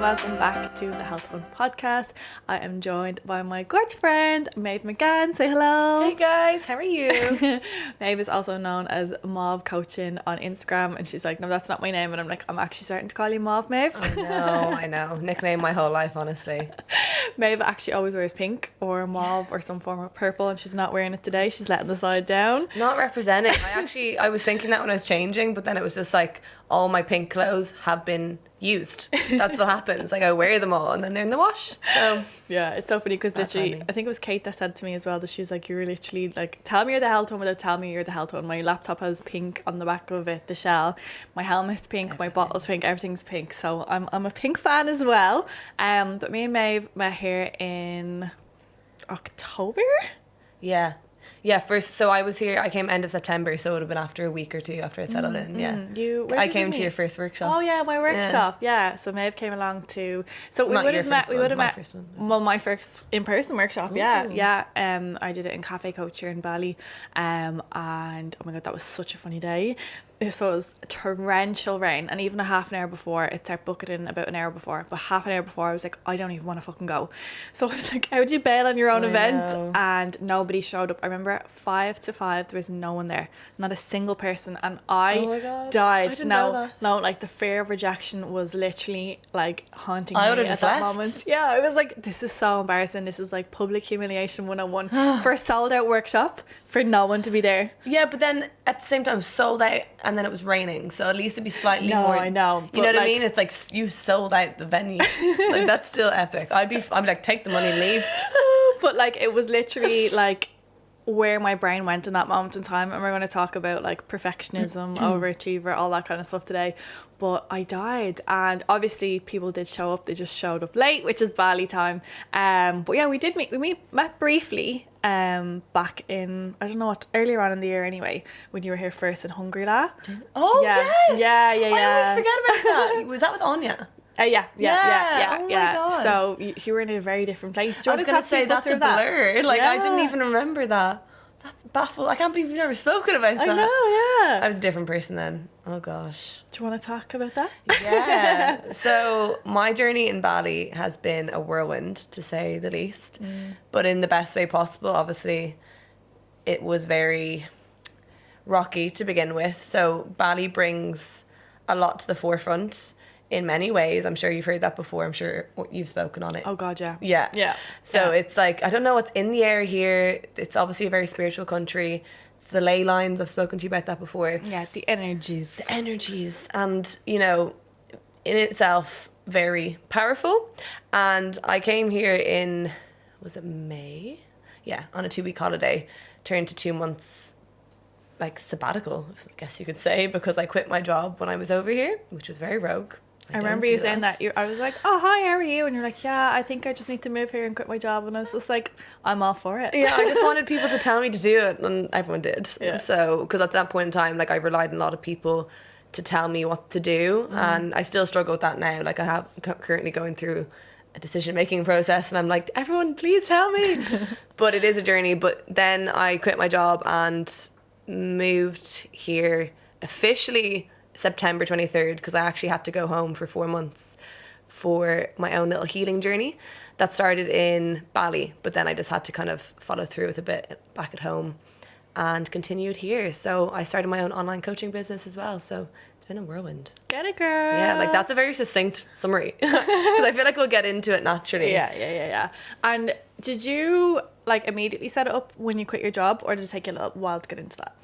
welcome back to the Health Fun podcast. I am joined by my gorgeous friend, Meadhbh McGann. Say hello. Hey guys, how are you? Meadhbh is also known as Meadhbh Coaching on Instagram, and she's like, no, that's not my name. And I'm like, I'm actually starting to call you Meadhbh. I know. Nickname my whole life, honestly. Meadhbh actually always wears pink or mauve or some form of purple, and she's not wearing it today. She's letting the side down. Not representing. I was thinking that when I was changing, but then it was just like all my pink clothes have been used. That's what happens. Like I wear them all and then they're in the wash. So yeah, it's so funny because literally, I think it was Kate that said to me as well that she was like, you're literally like, tell me you're the health one without telling me you're the health one. My laptop has pink on the back of it, the shell. My helmet's pink, my bottle's pink, everything's pink. So I'm a pink fan as well. But me and Meadhbh met here in October. Yeah, first, so I was here, I came end of September, so it would have been after a week or two after I settled in, I came to your first workshop. Oh yeah, my workshop, yeah. So Meadhbh came along to, so we would have met, well, my first in-person workshop, yeah. I did it in Cafe Coach here in Bali, and oh my god, that was such a funny day. So it was torrential rain, and even a half an hour before, it started bucketing about an hour before, but half an hour before I was like, I don't even want to fucking go. So I was like, how would you bail on your own event? And nobody showed up. I remember at 5 to 5 there was no one there, not a single person, and I died. I didn't know that. No, like the fear of rejection was literally like haunting I me at just that left. moment. Yeah, I was like, this is so embarrassing. This is like public humiliation 101 for a sold out workshop for no one to be there. Yeah, but then at the same time sold out, and then it was raining, so at least it'd be slightly no, more. I know. You know what I mean? It's like you sold out the venue. Like that's still epic. I'm like, take the money and leave. But like it was literally like where my brain went in that moment in time, and we're going to talk about like perfectionism, overachiever, all that kind of stuff today. But I died, and obviously people did show up. They just showed up late, which is Bali time. But yeah, we did meet. We met briefly back in, I don't know what, earlier on in the year anyway, when you were here first in Hungry-La. Oh yeah. yes, yeah. I always forget about that. Was that with Anya? Yeah. Oh my God. So you were in a very different place. I was going to say that's a blur. Like I didn't even remember that. That's baffled. I can't believe you've never spoken about that. I know, yeah. I was a different person then. Oh gosh. Do you want to talk about that? Yeah. So my journey in Bali has been a whirlwind, to say the least, but in the best way possible. Obviously, it was very rocky to begin with. So Bali brings a lot to the forefront in many ways. I'm sure you've heard that before. I'm sure you've spoken on it. Oh God, yeah. Yeah. So it's like, I don't know what's in the air here. It's obviously a very spiritual country. It's the ley lines. I've spoken to you about that before. Yeah, the energies. And, you know, in itself, very powerful. And I came here in, was it May? Yeah, on a 2-week holiday, turned to 2 months like sabbatical, I guess you could say, because I quit my job when I was over here, which was very rogue. I remember you saying that. I was like, oh, hi, how are you? And you're like, yeah, I think I just need to move here and quit my job. And I was just like, I'm all for it. Yeah, I just wanted people to tell me to do it, and everyone did. Yeah. So, because at that point in time, like I relied on a lot of people to tell me what to do, and I still struggle with that now. Like I have currently going through a decision-making process, and I'm like, everyone, please tell me. But it is a journey. But then I quit my job and moved here officially September 23rd, because I actually had to go home for 4 months for my own little healing journey that started in Bali, but then I just had to kind of follow through with a bit back at home and continued here. So I started my own online coaching business as well, so it's been a whirlwind. Get it, girl. Yeah, like that's a very succinct summary, because I feel like we'll get into it naturally. Yeah. And did you like immediately set it up when you quit your job, or did it take you a little while to get into that?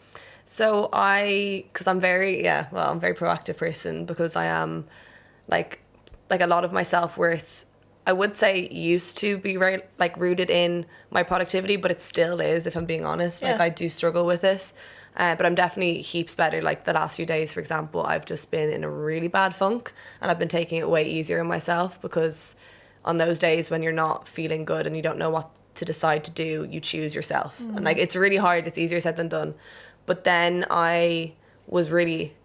So because I'm very proactive person, because I am like a lot of my self-worth, I would say, used to be very like rooted in my productivity, but it still is, if I'm being honest. Like I do struggle with this, but I'm definitely heaps better. Like the last few days, for example, I've just been in a really bad funk, and I've been taking it way easier on myself, because on those days when you're not feeling good and you don't know what to decide to do, you choose yourself. And like it's really hard. It's easier said than done. But then I was really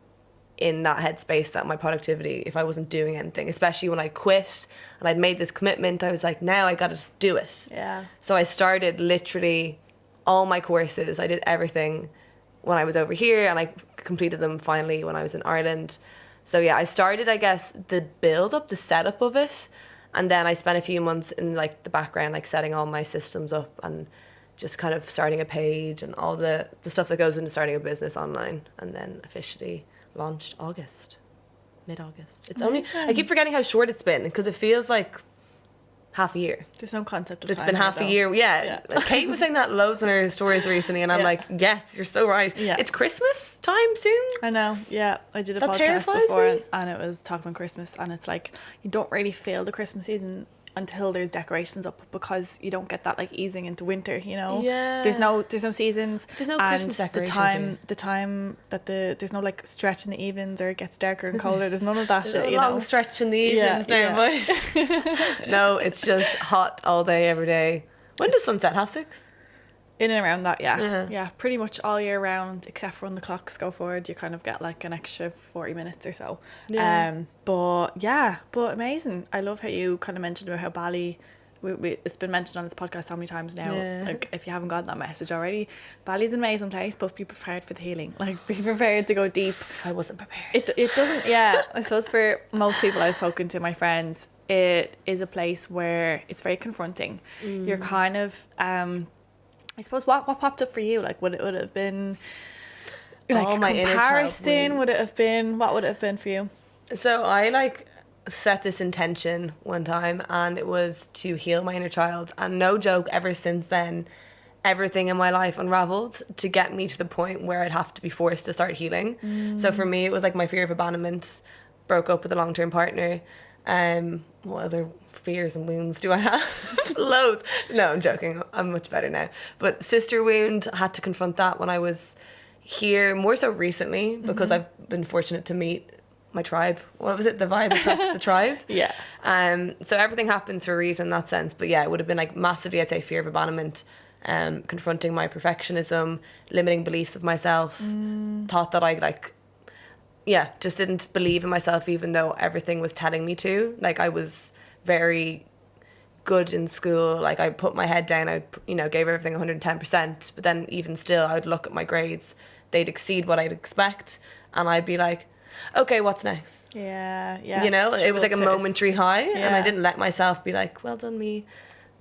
in that headspace that my productivity, if I wasn't doing anything, especially when I quit and I'd made this commitment, I was like, now I got to just do it. Yeah. So I started literally all my courses. I did everything when I was over here, and I completed them finally when I was in Ireland. So yeah, I started, I guess, the build up, the setup of it. And then I spent a few months in like the background, like setting all my systems up and just kind of starting a page and all the stuff that goes into starting a business online. And then officially launched mid-August. It's only, I keep forgetting how short it's been because it feels like half a year. There's no concept of it's time. It's been half a year. Yeah. Kate was saying that loads in her stories recently, and I'm like, yes, you're so right. Yeah. It's Christmas time soon. I know. Yeah. I did a podcast before and it was talking about Christmas, and it's like you don't really feel the Christmas season until there's decorations up, because you don't get that like easing into winter, you know. Yeah. There's no seasons. There's no Christmas decorations. The time that there's no like stretch in the evenings or it gets darker and colder. There's none of that shit. A long stretch in the evenings now, boys. No, it's just hot all day, every day. When does sunset? 6:30? In and around that, yeah. Pretty much all year round, except for when the clocks go forward, you kind of get like an extra 40 minutes or so. But amazing. I love how you kind of mentioned about how Bali, it's been mentioned on this podcast how many times now. Like, if you haven't gotten that message already, Bali's an amazing place, but be prepared for the healing. Like, be prepared to go deep. I wasn't prepared. It doesn't. I suppose for most people I've spoken to, my friends, it is a place where it's very confronting. You're kind of I suppose what popped up for you? Like, would it have been like comparison? What would it have been for you? So I like set this intention one time, and it was to heal my inner child. And no joke, ever since then, everything in my life unraveled to get me to the point where I'd have to be forced to start healing. So for me, it was like my fear of abandonment, broke up with a long-term partner. What other fears and wounds do I have? Loads. No, I'm joking. I'm much better now. But sister wound, had to confront that when I was here, more so recently, because I've been fortunate to meet my tribe. What was it? The vibe attracts the tribe. Yeah. So everything happens for a reason in that sense. But yeah, it would have been like massively, I'd say, fear of abandonment, confronting my perfectionism, limiting beliefs of myself, thought that I just didn't believe in myself, even though everything was telling me to. Like, I was very good in school. Like, I put my head down. I, gave everything 110%. But then even still, I'd look at my grades. They'd exceed what I'd expect. And I'd be like, okay, what's next? Yeah. It was like a momentary high. Yeah. And I didn't let myself be like, well done me.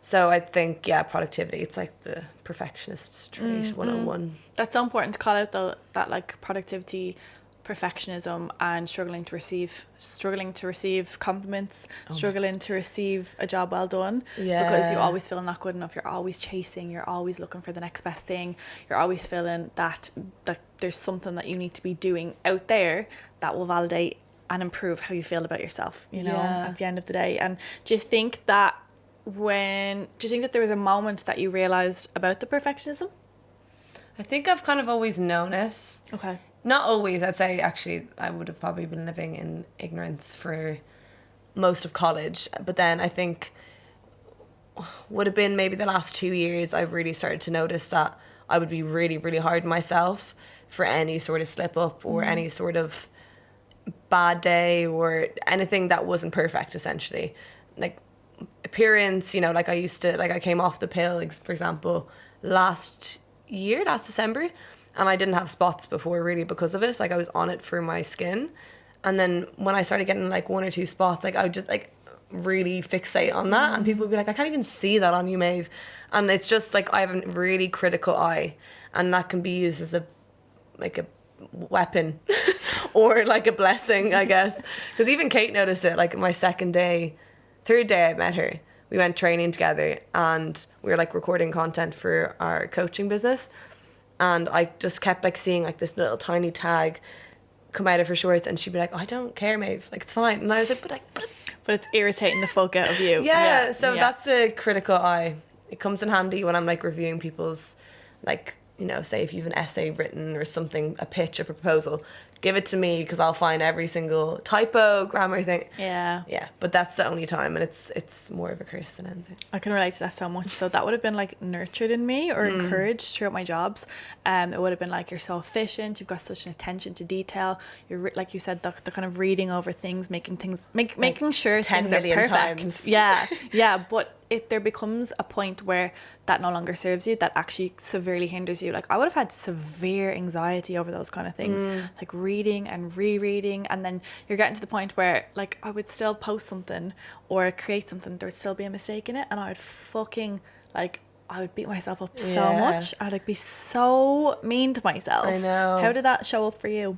So I think, productivity, it's like the perfectionist trait 101. That's so important to call out, though, that like productivity, perfectionism, and struggling to receive compliments, struggling to receive a job well done, because you always feel not good enough. You're always chasing, you're always looking for the next best thing, you're always feeling that there's something that you need to be doing out there that will validate and improve how you feel about yourself, at the end of the day. And do you think that there was a moment that you realized about the perfectionism? I think I've kind of always known it. Okay. Not always, I'd say. Actually, I would have probably been living in ignorance for most of college. But then I think would have been maybe the last 2 years I've really started to notice that I would be really, really hard on myself for any sort of slip up or any sort of bad day or anything that wasn't perfect, essentially. Like appearance, like I used to, like I came off the pill, for example, last December. And I didn't have spots before, really, because of it. Like, I was on it for my skin. And then when I started getting, like, 1 or 2 spots, like, I would just, like, really fixate on that. And people would be like, I can't even see that on you, Maeve. And it's just, like, I have a really critical eye. And that can be used as a weapon or, like, a blessing, I guess. Because even Kate noticed it. Like, my third day I met her, we went training together. And we were, like, recording content for our coaching business. And I just kept like seeing like this little tiny tag come out of her shorts, and she'd be like, I don't care, Maeve, like it's fine. And I was like, but it's irritating the fuck out of you. So that's the critical eye. It comes in handy when I'm like reviewing people's, like, say if you have an essay written or something, a pitch, a proposal, give it to me, because I'll find every single typo, grammar thing. Yeah. But that's the only time, and it's more of a curse than anything. I can relate to that so much. So that would have been like nurtured in me or encouraged throughout my jobs. It would have been like, you're so efficient, you've got such an attention to detail, you're like you said, the kind of reading over things, making sure 10 things are million perfect. Times. Yeah. But there becomes a point where that no longer serves you, that actually severely hinders you. Like I would have had severe anxiety over those kind of things, like reading and rereading, and then you're getting to the point where like I would still post something or create something, there would still be a mistake in it, and I would fucking like, I would beat myself up so much. I'd like be so mean to myself. I know. How did that show up for you?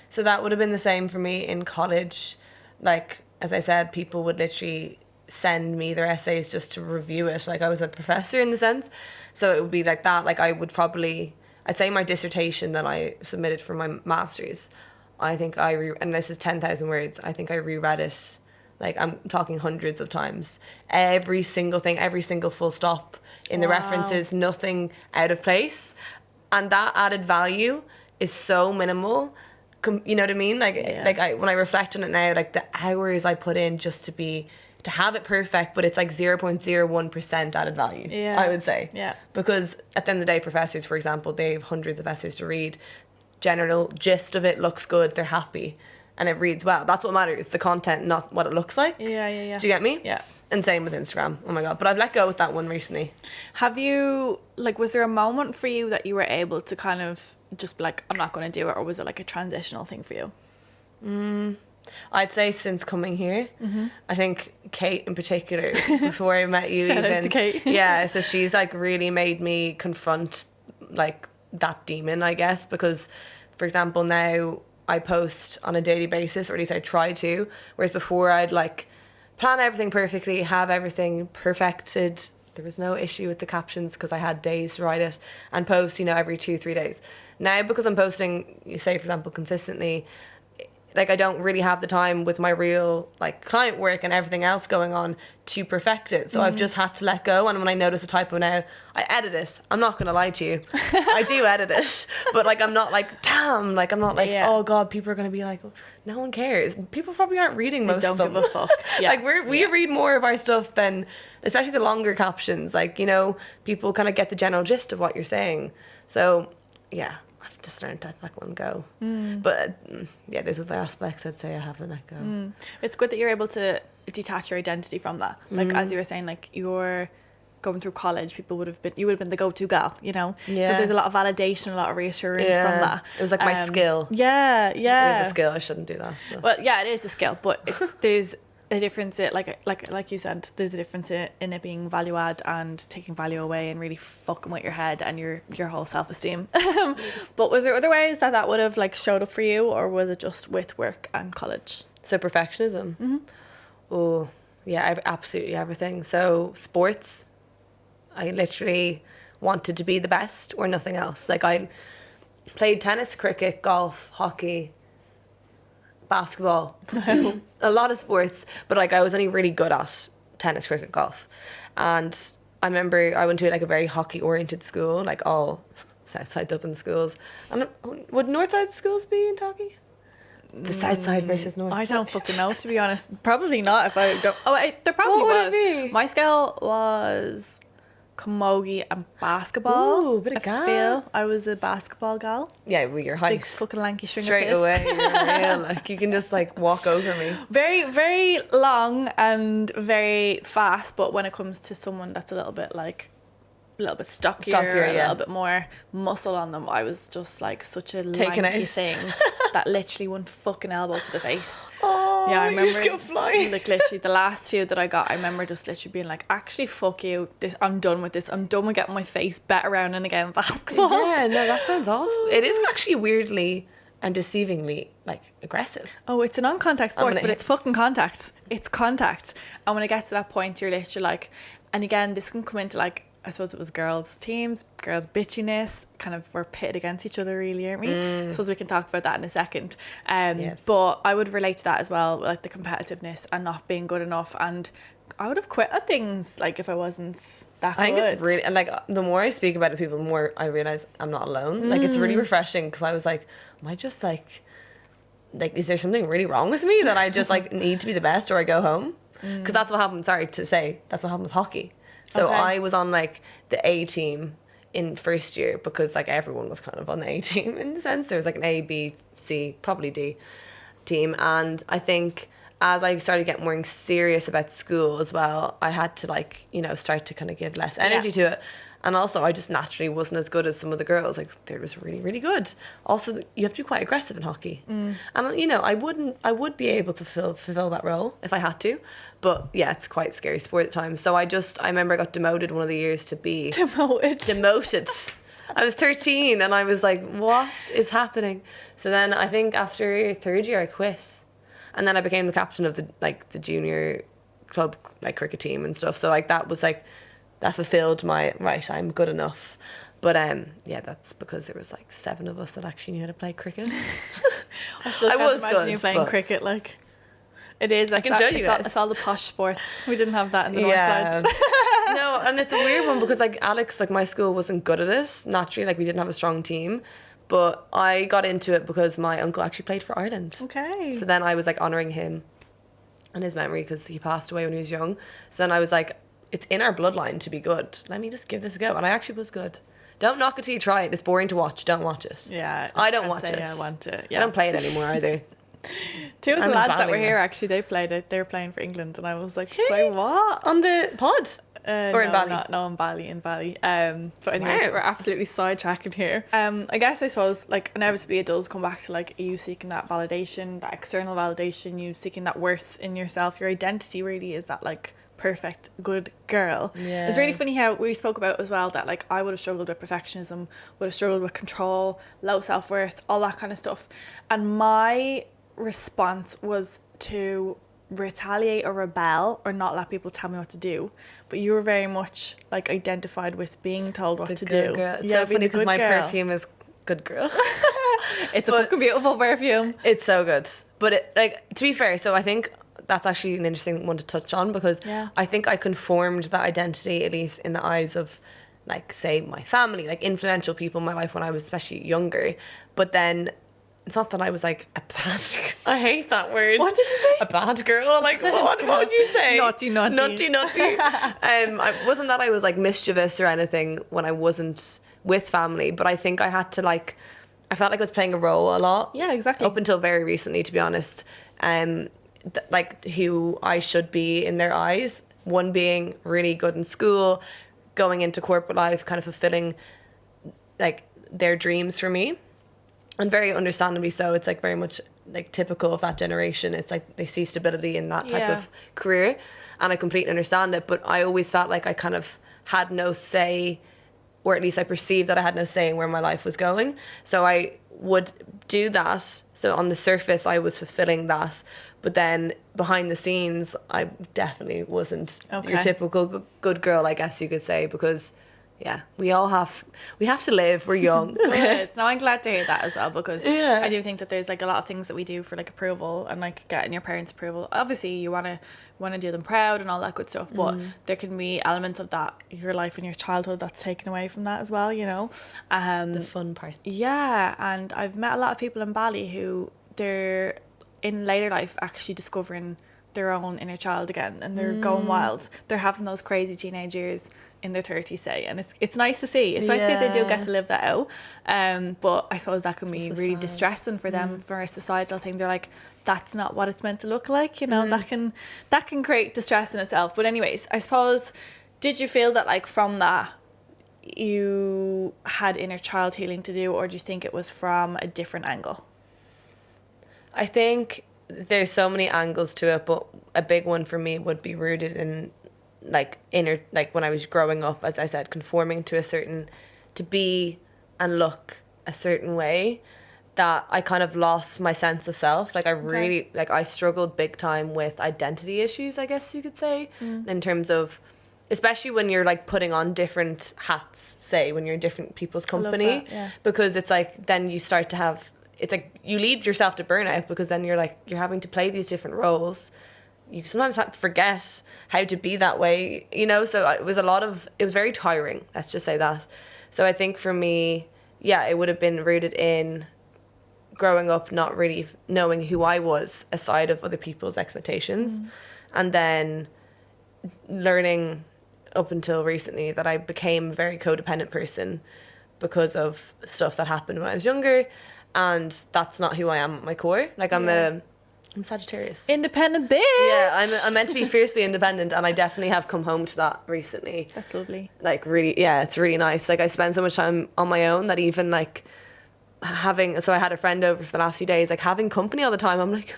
So that would have been the same for me in college. Like, as I said, people would literally send me their essays just to review it. Like, I was a professor in the sense. So it would be like that. Like, I'd say my dissertation that I submitted for my master's, I think and this is 10,000 words, I think I reread it, like, I'm talking hundreds of times. Every single thing, every single full stop in the references, nothing out of place. And that added value is so minimal. You know what I mean? Like, when I reflect on it now, like the hours I put in just to have it perfect, but it's like 0.01% added value, I would say. Yeah. Because at the end of the day, professors, for example, they have hundreds of essays to read. General gist of it looks good, they're happy, and it reads well. That's what matters, the content, not what it looks like. Yeah. Do you get me? Yeah. And same with Instagram. Oh my God. But I've let go with that one recently. Have you, like, was there a moment for you that you were able to kind of just be like, I'm not going to do it? Or was it like a transitional thing for you? I'd say since coming here. I think Kate in particular, before I met you. Shout out to Kate. Yeah, so she's like really made me confront like that demon, I guess, because for example now I post on a daily basis, or at least I try to, whereas before I'd like plan everything perfectly, have everything perfected. There was no issue with the captions because I had days to write it, and post, every 2-3 days. Now, because I'm posting, say for example, consistently, like I don't really have the time with my real like client work and everything else going on to perfect it. So I've just had to let go. And when I notice a typo now, I edit it. I'm not going to lie to you. I do edit it. But like, I'm not like, damn, like I'm not like, oh God, people are going to be like, oh, no one cares. People probably aren't reading most of them. Don't give a fuck. Yeah. Like we read more of our stuff than, especially the longer captions. Like, people kind of get the general gist of what you're saying. So yeah. Just learned to let one go. But yeah, this is the aspects I'd say I haven't let go. It's good that you're able to detach your identity from that. Like as you were saying, like you're going through college, you would have been the go-to gal, So there's a lot of validation, a lot of reassurance from that. It was like my skill. Yeah. It is a skill. I shouldn't do that. But. Well, yeah, it is a skill, but there's a difference. Like you said, there's a difference in it being value add and taking value away and really fucking with your head and your whole self-esteem. But was there other ways that would have like showed up for you, or was it just with work and college? So perfectionism. Oh yeah, absolutely everything. So sports, I literally wanted to be the best or nothing else. Like I played tennis, cricket, golf, hockey, basketball, a lot of sports, but like I was only really good at tennis, cricket, golf. And I remember I went to like a very hockey oriented school, like all Southside Dublin schools. And would Northside schools be in hockey? The Southside versus Northside. I don't fucking know, to be honest. Probably not. If I don't. There probably was. Would it be? My scale was camogie and basketball. Ooh, bit of gal. I was a basketball gal. Yeah, with your height. Big fucking lanky stringer straight away. You're real, like you can just like walk over me. Very, very long and very fast, but when it comes to someone that's a little bit stockier, a little bit more muscle on them, I was just like such a lanky thing that literally went fucking elbow to the face. Oh, yeah, I remember you just go flying. Like literally the last few that I got, I remember just literally being like, actually fuck you, I'm done with this. I'm done with getting my face bet around and again basketball. Yeah, no, that sounds awful. It is actually weirdly and deceivingly like aggressive. Oh, it's a non-contact sport, but it's fucking contact. It's contact. And when it gets to that point, you're literally like, and again, this can come into like, I suppose it was girls' teams, girls' bitchiness, kind of were pitted against each other, really, aren't we? I suppose we can talk about that in a second. Yes. But I would relate to that as well, like the competitiveness and not being good enough. And I would have quit at things, like, if I wasn't that good. I think it's really, and like, the more I speak about it to people, the more I realise I'm not alone. Like, it's really refreshing, because I was like, am I just like, is there something really wrong with me that I just like need to be the best or I go home? Because that's what happened, that's what happened with hockey. So okay. I was on like the A team in first year, because like everyone was kind of on the A team in the sense. There was like an A, B, C, probably D team. And I think as I started getting more serious about school as well, I had to like, you know, start to kind of give less energy to it. And also I just naturally wasn't as good as some of the girls. Like they was really, really good. Also, you have to be quite aggressive in hockey. And, you know, I would be able to fulfill that role if I had to. But yeah, it's quite scary sport at times. So I remember I got demoted one of the years to be... Demoted. I was 13 and I was like, what is happening? So then I think after third year I quit. And then I became the captain of the junior club like cricket team and stuff. So like that was like... that fulfilled my right, I'm good enough. But yeah, that's because there was like 7 of us that actually knew how to play cricket. I was imagine you playing cricket like it is. Like I can show you guys. It's all the posh sports. We didn't have that in the north side. No, and it's a weird one because like Alex, like my school wasn't good at it naturally. Like we didn't have a strong team. But I got into it because my uncle actually played for Ireland. Okay. So then I was like honouring him and his memory because he passed away when he was young. So then I was like, it's in our bloodline to be good. Let me just give this a go. And I actually was good. Don't knock it till you try it. It's boring to watch. Don't watch it. Yeah. I don't watch it. I want to. Yeah. I don't play it anymore either. 2 of the lads that were here, actually, they played it. They were playing for England. And I was like, say what? On the pod? Or in Bali? No, in Bali. But anyways, we're absolutely sidetracking here. I guess, I suppose, like, inevitably it does come back to, like, you seeking that validation, that external validation, you seeking that worth in yourself. Your identity really is that, like, perfect good girl. It's really funny how we spoke about as well that like I would have struggled with perfectionism, would have struggled with control, low self-worth, all that kind of stuff, and my response was to retaliate or rebel or not let people tell me what to do. But you were very much like identified with being told what to do. Girl. It's so funny because my perfume is good girl. It's a fucking beautiful perfume. It's so good. But it, like, to be fair, so I think that's actually an interesting one to touch on because I think I conformed that identity, at least in the eyes of, like, say, my family, like influential people in my life when I was especially younger. But then it's not that I was like a bad... I hate that word. What did you say? A bad girl? Like, what would you say? Naughty. I wasn't that I was like mischievous or anything when I wasn't with family, but I think I had to like... I felt like I was playing a role a lot. Yeah, exactly. Up until very recently, to be honest. Like who I should be in their eyes. One being really good in school, going into corporate life, kind of fulfilling like their dreams for me. And very understandably so. It's like very much like typical of that generation. It's like they see stability in that type of career, and I completely understand it. But I always felt like I kind of had no say, or at least I perceived that I had no say in where my life was going. So I would do that. So on the surface, I was fulfilling that. But then behind the scenes, I definitely wasn't your typical good girl, I guess you could say, because we have to live. We're young. Good. No, I'm glad to hear that as well, because I do think that there's like a lot of things that we do for like approval and like getting your parents' approval. Obviously, you want to do them proud and all that good stuff, but there can be elements of that, your life and your childhood, that's taken away from that as well, you know. The fun part. Yeah, and I've met a lot of people in Bali who they're in later life actually discovering their own inner child again, and they're going wild. They're having those crazy teenage years in their 30s, say, and it's nice to see. It's nice to see they do get to live that out. But I suppose that can be really distressing for them, for a societal thing. They're like, that's not what it's meant to look like, you know. That can create distress in itself. But anyways, I suppose, did you feel that like from that you had inner child healing to do, or do you think it was from a different angle? I think there's so many angles to it, but a big one for me would be rooted in like inner, like when I was growing up, as I said, conforming to be and look a certain way, that I kind of lost my sense of self. Like I really, like I struggled big time with identity issues, I guess you could say, in terms of, especially when you're like putting on different hats, say when you're in different people's company, because it's like, then you start to have, it's like you lead yourself to burnout, because then you're having to play these different roles. You sometimes have to forget how to be that way, you know? So it was very tiring, let's just say that. So I think for me, it would have been rooted in growing up not really knowing who I was aside of other people's expectations. And then learning up until recently that I became a very codependent person because of stuff that happened when I was younger. And that's not who I am at my core. Like I'm a I'm Sagittarius. Independent bitch. Yeah, I'm meant to be fiercely independent, and I definitely have come home to that recently. That's lovely. Like, really, yeah, it's really nice. Like, I spend so much time on my own that even, like, so I had a friend over for the last few days, like, having company all the time, I'm like,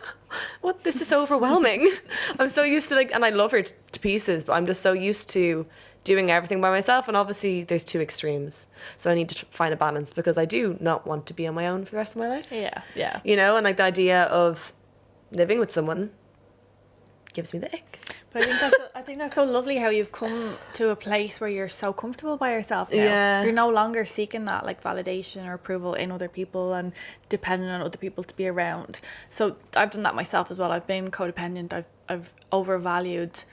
what, this is so overwhelming. I'm so used to, like, and I love her to pieces, but I'm just so used to doing everything by myself, and obviously there's two extremes, so I need to find a balance, because I do not want to be on my own for the rest of my life. Yeah. You know, and like the idea of living with someone gives me the ick. But I think that's so lovely how you've come to a place where you're so comfortable by yourself now. Yeah. You're no longer seeking that like validation or approval in other people and depending on other people to be around. So I've done that myself as well. I've been codependent. I've overvalued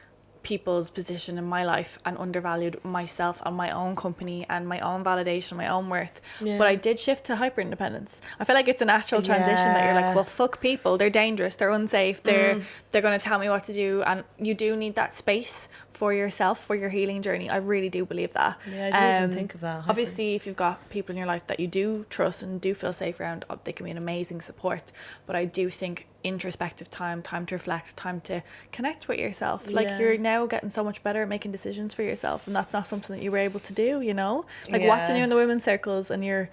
people's position in my life and undervalued myself and my own company and my own validation, my own worth. Yeah. But I did shift to hyper independence. I feel like it's a natural transition that you're like, well, fuck people, they're dangerous, they're unsafe, they're going to tell me what to do, and you do need that space for yourself, for your healing journey. I really do believe that. Yeah, I didn't even think of that. Obviously, if you've got people in your life that you do trust and do feel safe around, they can be an amazing support. But I do think introspective time to reflect, time to connect with yourself. Like, you're now getting so much better at making decisions for yourself, and that's not something that you were able to do, you know? Like, watching you in the women's circles and your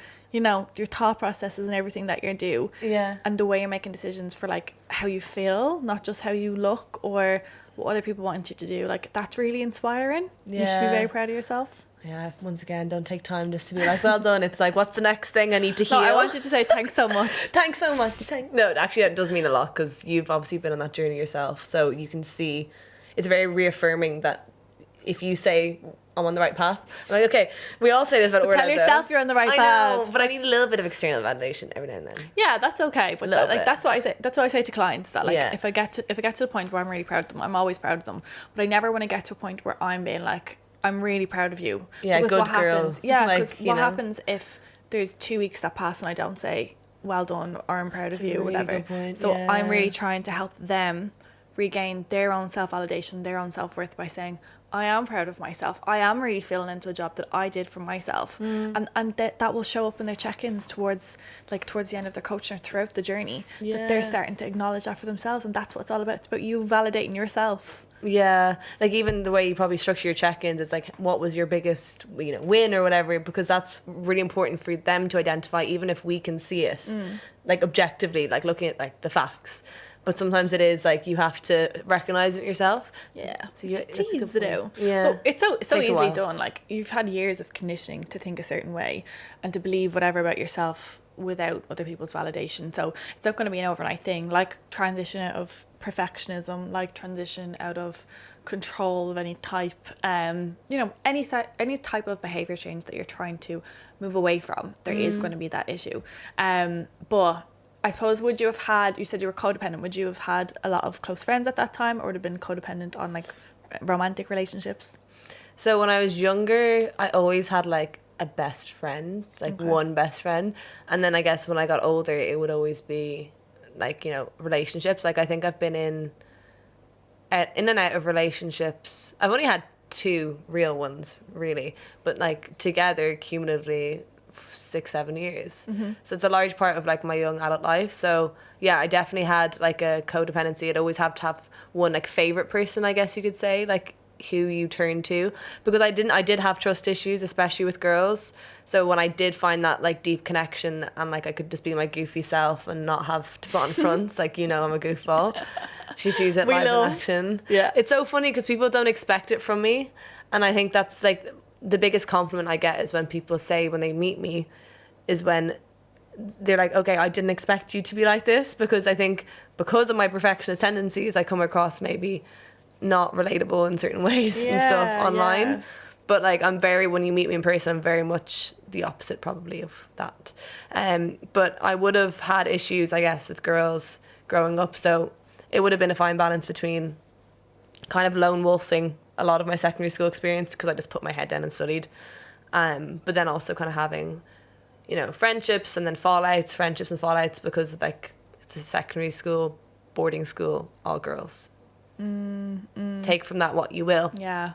thought processes and everything that you do. Yeah. And the way you're making decisions for, like, how you feel, not just how you look or what other people want you to do. Like, that's really inspiring. Yeah. You should be very proud of yourself. Yeah, once again, don't take time just to be like, well done. It's like, what's the next thing I need to heal? No, I want you to say thanks so much. Thanks so much. No, actually, it does mean a lot, because you've obviously been on that journey yourself. So you can see, it's very reaffirming that if you say, I'm on the right path, I'm like, okay, we all say this about tell yourself you're on the right path. I know, but I need a little bit of external validation every now and then. Yeah, that's okay. But that's what I say. That's what I say to clients, that like, if I get to the point where I'm really proud of them, I'm always proud of them. But I never want to get to a point where I'm being like, I'm really proud of you. Yeah, because good what girl. Happens, yeah, because what happens if there's 2 weeks that pass and I don't say well done or I'm proud of you, really whatever. So I'm really trying to help them regain their own self-validation, their own self-worth by saying, I am proud of myself. I am really feeling into a job that I did for myself. And that will show up in their check-ins towards the end of their coaching or throughout the journey. Yeah. That they're starting to acknowledge that for themselves, and that's what it's all about. It's about you validating yourself. Yeah, like even the way you probably structure your check-ins, it's like, what was your biggest, win or whatever, because that's really important for them to identify, even if we can see it, like objectively, like looking at like the facts. But sometimes it is like you have to recognize it yourself. Yeah, so tease it out. Yeah, but it's so easily done. Like, you've had years of conditioning to think a certain way and to believe whatever about yourself without other people's validation. So it's not going to be an overnight thing. Like transition out of perfectionism, like transition out of control of any type. Any type of behavior change that you're trying to move away from, there is going to be that issue. But I suppose, you said you were codependent, would you have had a lot of close friends at that time, or would have been codependent on like romantic relationships? So when I was younger, I always had like a best friend, like one best friend. And then I guess when I got older, it would always be like, relationships. Like, I think I've been in and out of relationships. I've only had 2 real ones, really. But like together, cumulatively, 6-7 years. So it's a large part of like my young adult life. So yeah, I definitely had like a codependency. I'd always have to have one like favorite person, I guess you could say, like who you turn to, because I did have trust issues, especially with girls. So when I did find that like deep connection and like I could just be my goofy self and not have to put on fronts, like, I'm a goofball. She sees it live in action. Yeah, it's so funny because people don't expect it from me, and I think that's like the biggest compliment I get is when people say, when they meet me, is when they're like, okay, I didn't expect you to be like this, because I think because of my perfectionist tendencies, I come across maybe not relatable in certain ways and stuff online. Yeah. But like, when you meet me in person, I'm very much the opposite probably of that. But I would have had issues, I guess, with girls growing up. So it would have been a fine balance between kind of lone wolfing a lot of my secondary school experience, because I just put my head down and studied. But then also kind of having, friendships and then friendships and fallouts, because like it's a secondary school, boarding school, all girls. Take from that what you will. Yeah.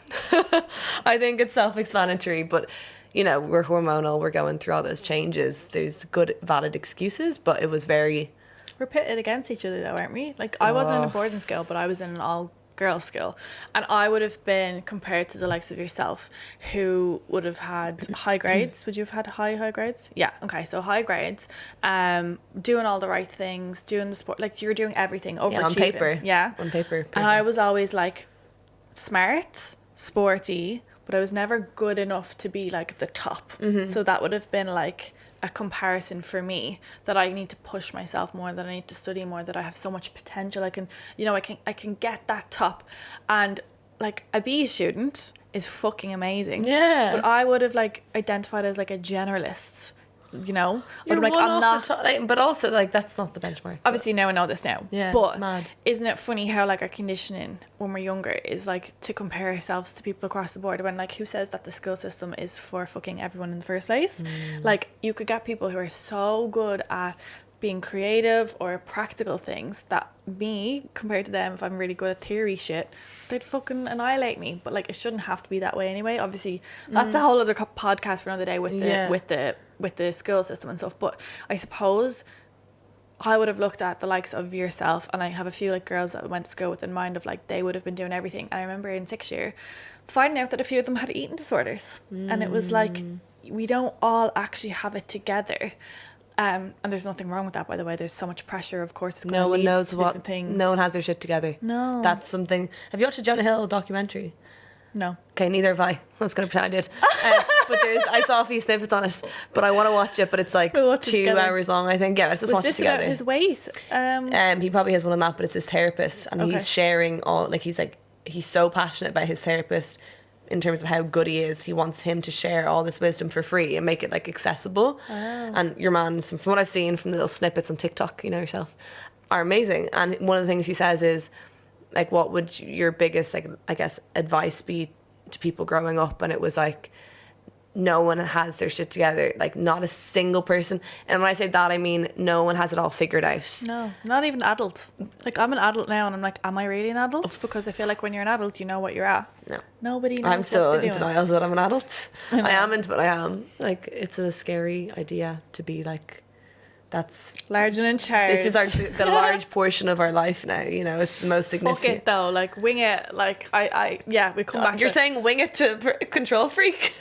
I think it's self-explanatory, but we're hormonal, we're going through all those changes. There's good valid excuses, but it was very We're pitted against each other though, aren't we? Like I wasn't in a boarding school, but I was in an all-girls school, and I would have been compared to the likes of yourself, who would have had high grades. Would you have had high grades? Yeah. Okay. So high grades, doing all the right things, doing the sport, like you're doing everything, overachieving. On paper. Yeah. On paper. And I was always like smart, sporty, but I was never good enough to be like the top. So that would have been like a comparison for me, that I need to push myself more, that I need to study more, that I have so much potential. I can get that top. And like a B student is fucking amazing. Yeah. But I would have like identified as like a generalist. You know, you're like, I'm not, but also like that's not the benchmark. Obviously, now I know this now. Yeah, but it's mad. Isn't it funny how like our conditioning when we're younger is like to compare ourselves to people across the board? When like, who says that the school system is for fucking everyone in the first place? Like, you could get people who are so good at being creative or practical things that me, compared to them, if I'm really good at theory shit, they'd fucking annihilate me. But like, it shouldn't have to be that way anyway. Obviously, that's a whole other podcast for another day with the school system and stuff. But I suppose I would have looked at the likes of yourself, and I have a few like girls that went to school with in mind of like they would have been doing everything. And I remember in 6th year finding out that a few of them had eating disorders, and it was like, we don't all actually have it together. And there's nothing wrong with that, by the way. There's so much pressure, of course. It's going no to one lead knows to what different things. No one has their shit together. No, that's something. Have you watched the Jonah Hill documentary? No. Okay, neither have I was going to pretend I did. But I saw a few snippets on it, but I want to watch it. But it's like 2 hours long, I think. Yeah, let's just watch it together. His weight? He probably has one on that, but it's his therapist, and he's sharing all. Like he's so passionate about his therapist in terms of how good he is. He wants him to share all this wisdom for free and make it like accessible. And your man, from what I've seen from the little snippets on TikTok, you know yourself, are amazing. And one of the things he says is like, what would your biggest, like, I guess, advice be to people growing up? And it was like, no one has their shit together, like not a single person. And when I say that, I mean no one has it all figured out. No, not even adults. Like, I'm an adult now, and I'm like, am I really an adult? Because I feel like when you're an adult, you know what you're at. No, nobody knows. I'm still what in denial that I'm an adult. I am, but I am. Like, it's a scary idea to be like, that's large and in charge. This is the large portion of our life now. You know, it's the most significant. Fuck it though, like wing it. Like we come back. You're saying wing it to control freak.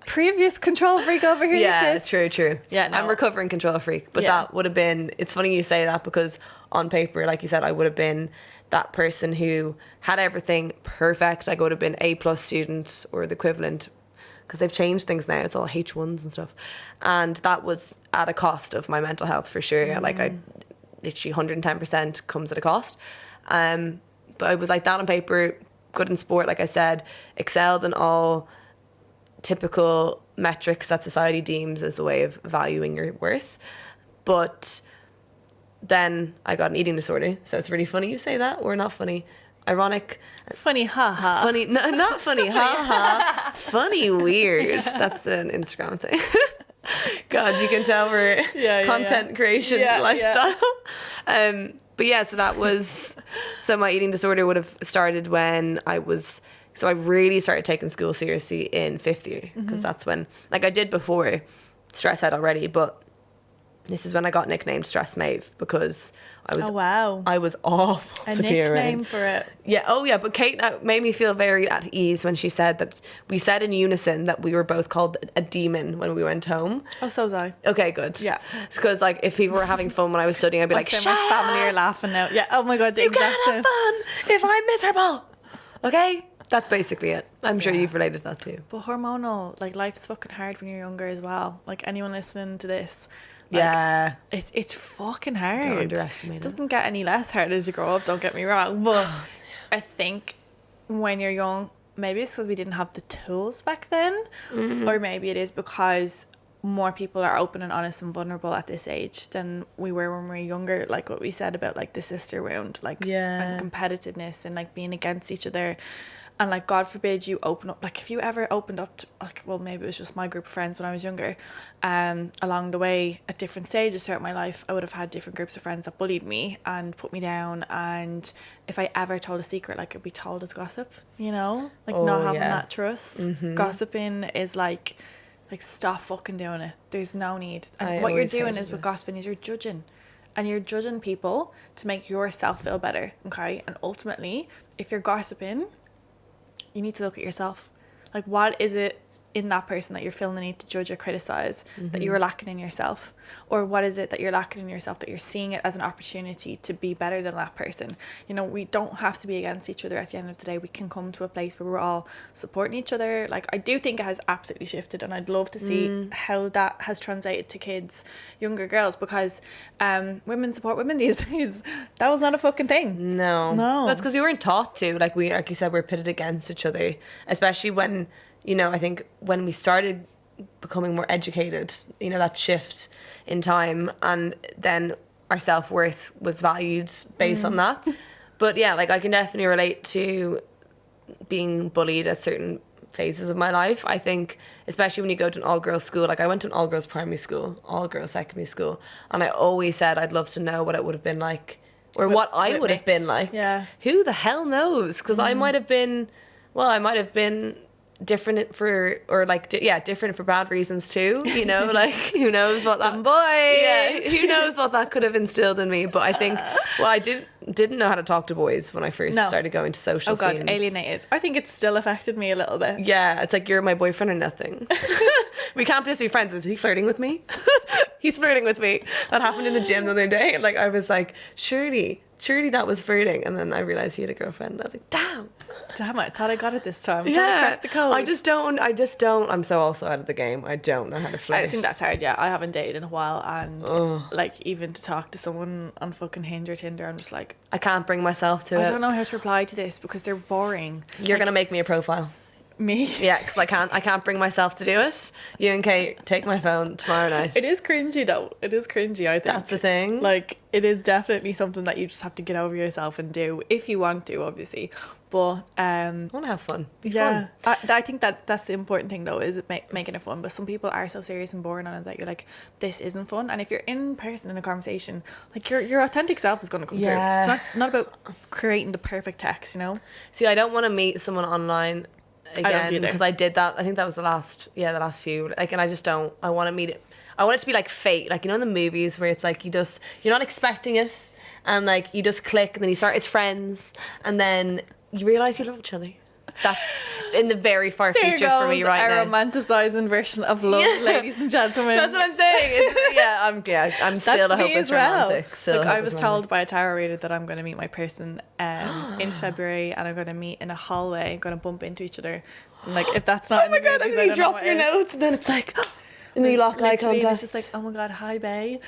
Previous control freak over here. Yeah, true. Yeah, no. I'm recovering control freak, but that would have been. It's funny you say that, because on paper, like you said, I would have been that person who had everything perfect. Like, I would have been A+ student or the equivalent, because they've changed things now. It's all H1s and stuff, and that was at a cost of my mental health for sure. Like, I literally 110% comes at a cost. But I was like that on paper, good in sport, like I said, excelled in all typical metrics that society deems as the way of valuing your worth. But then I got an eating disorder. So it's really funny you say that, or not funny, ironic, funny, haha. Funny, no, not funny, haha. Funny, weird. That's an Instagram thing. God, you can tell we're content creation lifestyle. But yeah, so that was, so my eating disorder would have started when I really started taking school seriously in 5th year, because that's when, like, I did before stress out already, but this is when I got nicknamed Stress Maeve, because I was awful to be around. A nickname for it. Yeah, but Kate made me feel very at ease when she said that we said in unison that we were both called a demon when we went home. Oh, so was I. Okay, good. Yeah. It's because, like, if people were having fun when I was studying, I'd be like, shut up! My family are laughing now. Yeah, oh my God. You can't have fun if I'm miserable. Okay? That's basically it. I'm sure you've related to that too. But hormonal, like, life's fucking hard when you're younger as well. Like, anyone listening to this, like, it's fucking hard. Don't underestimate it. It doesn't get any less hard as you grow up, don't get me wrong. But I think when you're young, maybe it's because we didn't have the tools back then, or maybe it is because more people are open and honest and vulnerable at this age than we were when we were younger. Like what we said about, like, the sister wound, like, and competitiveness and, like, being against each other. And, like, God forbid you open up, like, if you ever opened up to, like, well, maybe it was just my group of friends when I was younger, along the way at different stages throughout my life, I would have had different groups of friends that bullied me and put me down. And if I ever told a secret, like, it'd be told as gossip, you know, like, not having that trust. Gossiping is like stop fucking doing it. There's no need. And what you're doing is with gossiping is you're judging. and you're judging people to make yourself feel better, okay? And ultimately, if you're gossiping, you need to look at yourself. Like, what is it in that person that you're feeling the need to judge or criticize that you're lacking in yourself? Or what is it that you're lacking in yourself that you're seeing it as an opportunity to be better than that person? You know, we don't have to be against each other at the end of the day. We can come to a place where we're all supporting each other. Like, I do think it has absolutely shifted, and I'd love to see how that has translated to kids, younger girls, because women support women these days. That was not a fucking thing. No. That's because we weren't taught to. Like you said, we're pitted against each other, especially when, you know, I think when we started becoming more educated, you know, that shift in time, and then our self-worth was valued based on that. But yeah, like, I can definitely relate to being bullied at certain phases of my life. I think especially when you go to an all-girls school, like I went to an all-girls primary school, all-girls secondary school, and I always said I'd love to know what it would have been like, or what I would have been like. Yeah. Who the hell knows? Because I might have been different for, or like, different for bad reasons too, you know, like, who knows what that who knows what that could have instilled in me. But I think, well, I didn't know how to talk to boys when I first started going to social scenes. Alienated. I think it still affected me a little bit. Yeah, it's like, you're my boyfriend or nothing. We can't just be friends. Is he flirting with me? He's flirting with me. That happened in the gym the other day. Like, I was like, surely that was flirting. And then I realized he had a girlfriend, and I was like, damn, I thought I got it this time. Yeah, cracked the code. I just don't. I'm so also out of the game. I don't know how to flirt. I think that's hard. Yeah, I haven't dated in a while, and like, even to talk to someone on fucking Hinge or Tinder, I'm just like, I can't bring myself to it. I don't know how to reply to this because they're boring. You're gonna make me a profile. Me? Yeah, because I can't bring myself to do it. You and Kate, take my phone tomorrow night. It is cringy though. It is cringy, I think. That's the thing. Like, it is definitely something that you just have to get over yourself and do if you want to, obviously. But I want to have fun. Be fun. I think that's the important thing though, is making it fun. But some people are so serious and boring on it that you're like, this isn't fun. And if you're in person in a conversation, like, your authentic self is going to come through. It's not about creating the perfect text, you know. See, I don't want to meet someone online again, because I did that. I think that was the last few. Like, and I just don't. I want to meet it. I want it to be like fate, like, you know, in the movies where it's like you're not expecting it, and like you just click, and then you start as friends, and then you realize you love each other. That's in the very far future for me right now. Our romanticizing version of love, ladies and gentlemen. That's what I'm saying. I'm still a hopeless romantic. Look, I was told by a tarot reader that I'm going to meet my person in February, and I'm going to meet in a hallway, going to bump into each other. And like, if that's not, oh my god, and then you drop your notes, and then it's like, and then you lock eye contact. It's just like, oh my god, hi bae.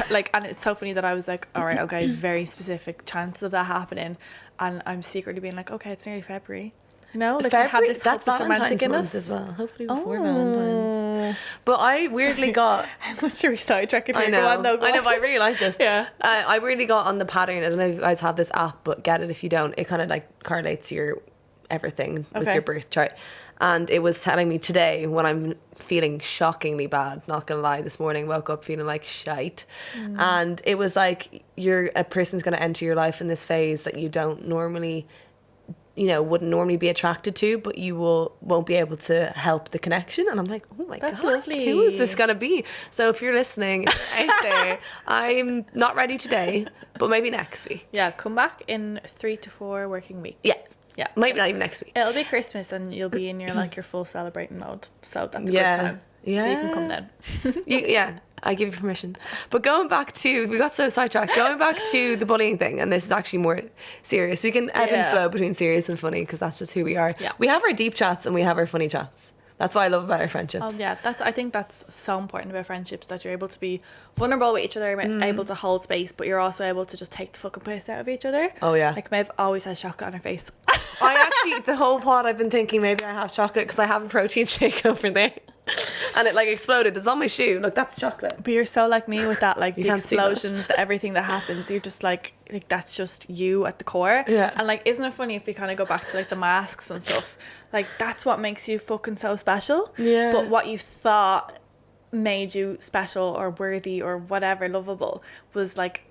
like, and it's so funny that I was like, all right, okay, very specific chances of that happening, and I'm secretly being like, okay, it's nearly February. You know, like, February, I have this that's romantic in us as well. Hopefully before Valentine's. But I weirdly got. How much are we sidetracking? I know, but I really like this. Yeah. I really got on the pattern. I don't know if you guys have this app, but get it if you don't. It kind of like correlates your everything with your birth chart. And it was telling me today, when I'm feeling shockingly bad, not gonna lie, this morning woke up feeling like shite, and it was like, a person's gonna enter your life in this phase that you don't normally, you know, wouldn't normally be attracted to, but you won't be able to help the connection. And I'm like, oh my That's god, lovely. Who is this gonna be? So if you're listening out there, I'm not ready today, but maybe next week. Yeah, come back in 3 to 4 working weeks. Yeah, maybe not even next week. It'll be Christmas and you'll be in your full celebrating mode. So that's a good time. Yeah. So you can come then. I give you permission. But going back to, we got so sidetracked, going back to the bullying thing, and this is actually more serious. We can ebb and flow between serious and funny, because that's just who we are. Yeah. We have our deep chats and we have our funny chats. That's what I love about our friendships. Oh yeah, I think that's so important about friendships, that you're able to be vulnerable with each other, able to hold space, but you're also able to just take the fucking piss out of each other. Oh yeah. Like, Meadhbh always has chocolate on her face. I actually, the whole pod I've been thinking maybe I have chocolate because I have a protein shake over there. And it like exploded. It's on my shoe. Look, that's chocolate. But you're so like me with that, like the explosions, everything that happens. You're just like that's just you at the core. Yeah. And like, isn't it funny if we kind of go back to like the masks and stuff? Like, that's what makes you fucking so special. Yeah. But what you thought made you special or worthy or whatever, lovable, was like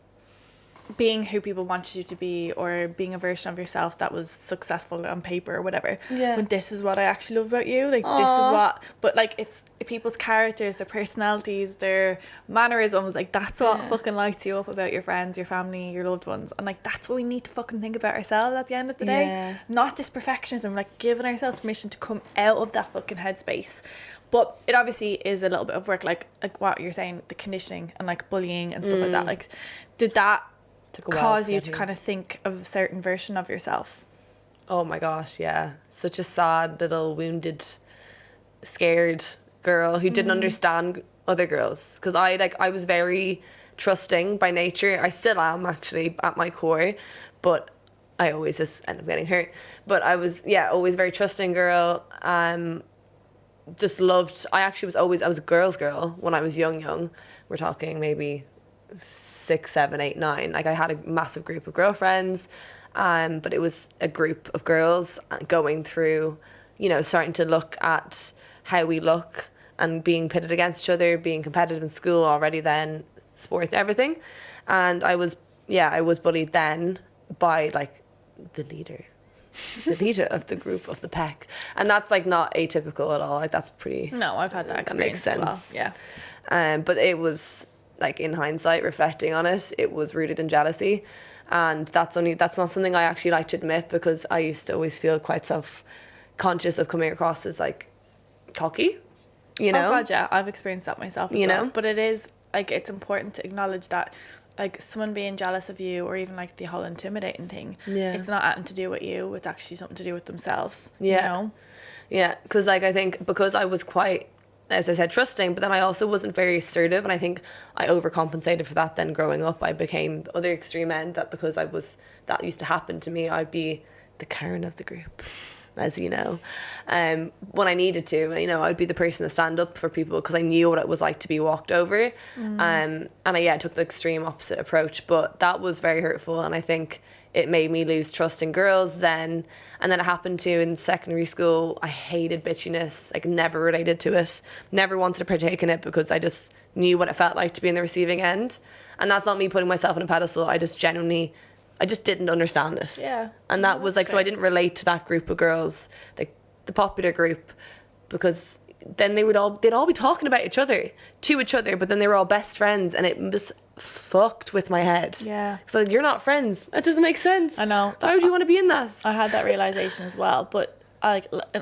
being who people wanted you to be, or being a version of yourself that was successful on paper or whatever, when this is what I actually love about you, like, this is what, but like, it's people's characters, their personalities, their mannerisms, like, that's what fucking lights you up about your friends, your family, your loved ones. And like, that's what we need to fucking think about ourselves at the end of the day, not this perfectionism, like giving ourselves permission to come out of that fucking headspace. But it obviously is a little bit of work, like what you're saying, the conditioning and like bullying and stuff like that. Like, did that cause you to kind of think of a certain version of yourself? Oh my gosh, yeah. Such a sad little wounded, scared girl who didn't understand other girls. Because I was very trusting by nature. I still am, actually, at my core. But I always just end up getting hurt. But I was, always very trusting girl. Just loved, I was a girl's girl when I was young. We're talking maybe 6, 7, 8, 9. Like, I had a massive group of girlfriends, but it was a group of girls going through, you know, starting to look at how we look and being pitted against each other, being competitive in school already then, sports, everything. And I was bullied then by like the leader of the group, of the pack. And that's like not atypical at all. Like, that's pretty... No, I've had that experience. That makes sense. As well. Yeah. But it was, like, in hindsight, reflecting on it, it was rooted in jealousy. And that's not something I actually like to admit, because I used to always feel quite self-conscious of coming across as, like, cocky, you know? Oh God, yeah. I've experienced that myself as well. But it is, like, it's important to acknowledge that, like, someone being jealous of you, or even like the whole intimidating thing, it's not anything to do with you, it's actually something to do with themselves. You know? Yeah, because like, I think because I was quite, as I said, trusting, but then I also wasn't very assertive, and I think I overcompensated for that then growing up. I became the other extreme end, that because that used to happen to me, I'd be the Karen of the group, as you know, when I needed to, you know, I'd be the person to stand up for people because I knew what it was like to be walked over. And I took the extreme opposite approach, but that was very hurtful, and I think it made me lose trust in girls then. And then it happened too in secondary school. I hated bitchiness, like, never related to it, never wanted to partake in it, because I just knew what it felt like to be in the receiving end. And that's not me putting myself on a pedestal, I just didn't understand it. Yeah. And that was like, so I didn't relate to that group of girls, like the popular group, because then they'd all be talking about to each other, but then they were all best friends, and it just fucked with my head. Yeah. So you're not friends. That doesn't make sense. I know. Why would you want to be in that? I had that realization as well, but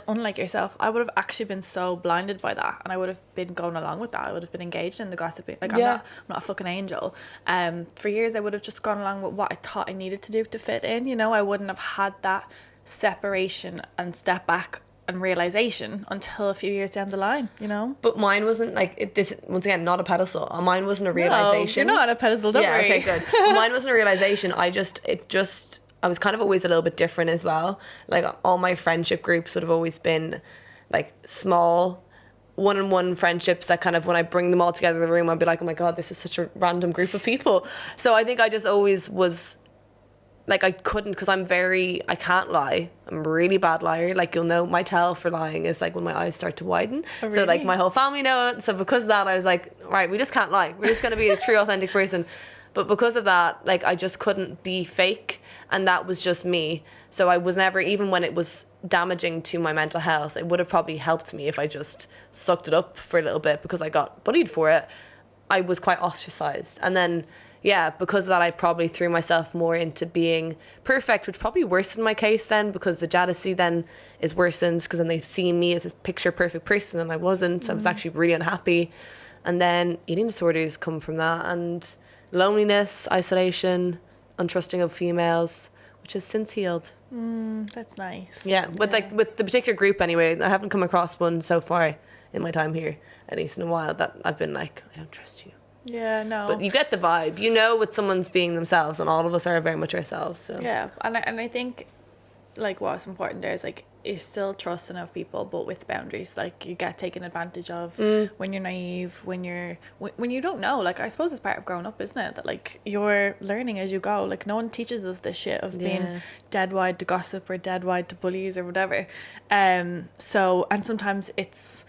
unlike yourself, I would have actually been so blinded by that, and I would have been going along with that. I would have been engaged in the gossiping. Like, I'm not a fucking angel. For years I would have just gone along with what I thought I needed to do to fit in, you know. I wouldn't have had that separation and step back and realization until a few years down the line, you know. But mine wasn't like this, once again, not a pedestal. Mine wasn't a realization. No, you're not on a pedestal, don't worry. Okay, good. Mine wasn't a realization. I was kind of always a little bit different as well. Like, all my friendship groups would have always been like small one-on-one friendships that kind of, when I bring them all together in the room, I'd be like, oh my God, this is such a random group of people. So I think I just always was like, I couldn't, because I can't lie. I'm a really bad liar. Like, you'll know my tell for lying is like when my eyes start to widen. Oh, really? So like my whole family know it. So because of that, I was like, right, we just can't lie. We're just going to be a true, authentic person. But because of that, like, I just couldn't be fake. And that was just me. So I was never, even when it was damaging to my mental health, it would have probably helped me if I just sucked it up for a little bit, because I got bullied for it. I was quite ostracized. And then, because of that, I probably threw myself more into being perfect, which probably worsened my case then, because the jealousy then is worsened, because then they see me as this picture perfect person, and I wasn't. I was actually really unhappy. And then eating disorders come from that, and loneliness, isolation, untrusting of females, which has since healed. That's nice. Yeah, like with the particular group anyway, I haven't come across one so far in my time here, at least in a while, that I've been like, I don't trust you. Yeah, no. But you get the vibe, you know, with someone's being themselves, and all of us are very much ourselves. So yeah, and I think, like, what's important there is, like, you're still trusting of people, but with boundaries. Like, you get taken advantage of when you're naive, when you don't know. Like, I suppose it's part of growing up, isn't it? That, like, you're learning as you go. Like, no one teaches us this shit of being dead wide to gossip or dead wide to bullies or whatever. So, and sometimes it's,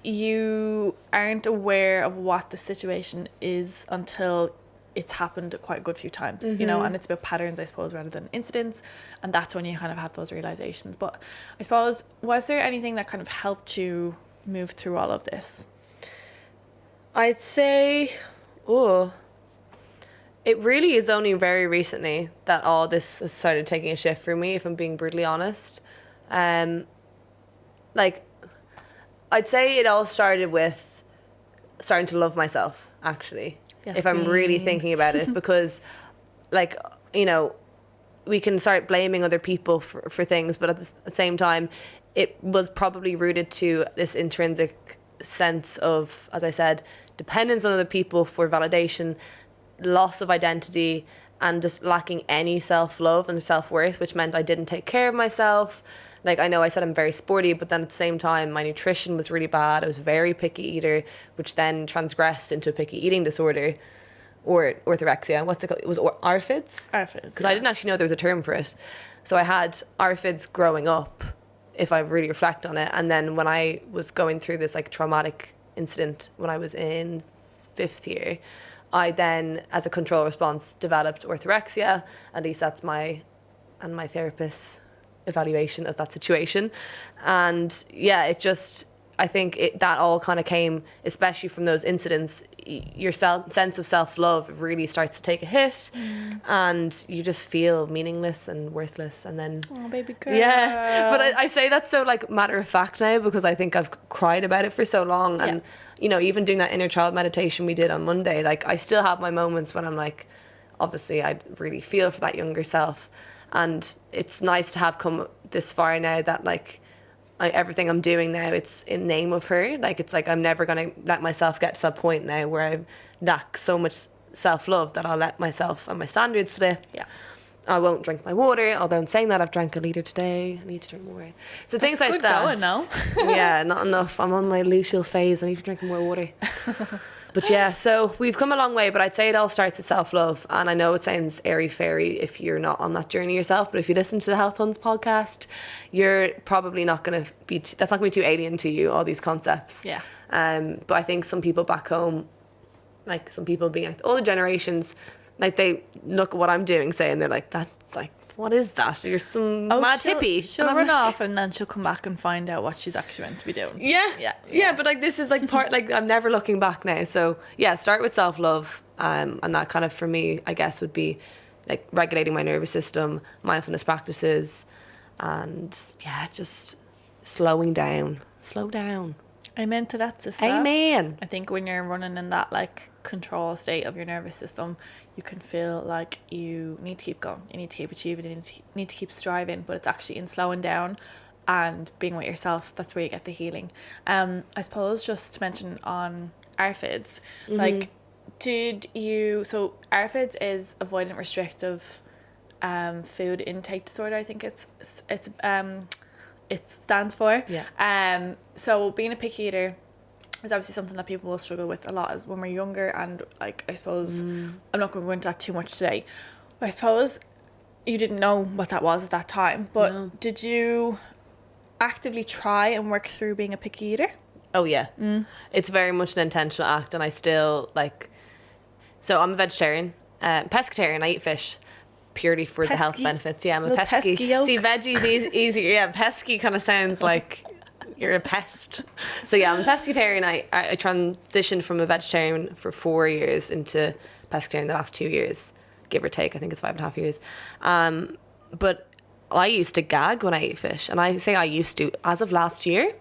you aren't aware of what the situation is until it's happened quite a good few times, you know, and it's about patterns, I suppose, rather than incidents. And that's when you kind of have those realizations. But I suppose, was there anything that kind of helped you move through all of this? I'd say, it really is only very recently that all this has started taking a shift for me, if I'm being brutally honest. Like, I'd say it all started with starting to love myself, actually, yes, if I'm really thinking about it, because, like, you know, we can start blaming other people for things, but at the same time, it was probably rooted to this intrinsic sense of, as I said, dependence on other people for validation, loss of identity, and just lacking any self-love and self-worth, which meant I didn't take care of myself. Like, I know I said I'm very sporty, but then at the same time, my nutrition was really bad. I was a very picky eater, which then transgressed into a picky eating disorder, or orthorexia. What's it called? It was ARFIDs? ARFIDs, because I didn't actually know there was a term for it. So I had ARFIDs growing up, if I really reflect on it. And then when I was going through this, like, traumatic incident when I was in 5th year, I then, as a control response, developed orthorexia. At least that's my therapist's evaluation of that situation. And yeah, it just, I think that all kind of came, especially from those incidents, your sense of self-love really starts to take a hit, and you just feel meaningless and worthless. And then, oh, baby girl. Yeah, but I say that so, like, matter of fact now, because I think I've cried about it for so long. And you know, even doing that inner child meditation we did on Monday, like, I still have my moments when I'm like, obviously I really feel for that younger self. And it's nice to have come this far now that, like, everything I'm doing now, it's in name of her. Like, it's like I'm never going to let myself get to that point now where I lack so much self-love that I'll let myself and my standards slip. Yeah. I won't drink my water, although in saying that, I've drank a litre today. I need to drink more. So that's things like good that. Going, no? Yeah, not enough. I'm on my luteal phase. I need to drink more water. But yeah, so we've come a long way, but I'd say it all starts with self-love. And I know it sounds airy-fairy if you're not on that journey yourself, but if you listen to the Health Ones podcast, you're probably not going to be, that's not going to be too alien to you, all these concepts. Yeah. But I think some people back home, like some people being like older generations, like they look at what I'm doing, saying they're like, that's like, what is that? You're some mad hippie. She'll run off and then she'll come back and find out what she's actually meant to be doing. Yeah, but like this is like part, like I'm never looking back now. So yeah, start with self-love, and that kind of, for me, I guess, would be like regulating my nervous system, mindfulness practices, and yeah, just slowing down. Slow down. Amen to that, sister. Amen. I think when you're running in that, like, control state of your nervous system, you can feel like you need to keep going, you need to keep achieving, you need to keep striving, but it's actually in slowing down and being with yourself, that's where you get the healing. I suppose just to mention on ARFIDs, like, so ARFIDs is avoidant restrictive food intake disorder, I think it stands for. Yeah. So being a picky eater is obviously something that people will struggle with a lot as when we're younger, and, like, I suppose I'm not going to go into that too much today. But I suppose you didn't know what that was at that time, but did you actively try and work through being a picky eater? Oh yeah. It's very much an intentional act, and I still, like, so I'm a vegetarian, pescatarian, I eat fish purely for the health benefits. Yeah, I'm a pesky. See, veggie's easier. Yeah, pesky kind of sounds like you're a pest. So yeah, I'm a pescatarian. I transitioned from a vegetarian for 4 years into pescatarian the last 2 years, give or take. I think it's 5.5 years. But I used to gag when I ate fish, and I say I used to as of last year.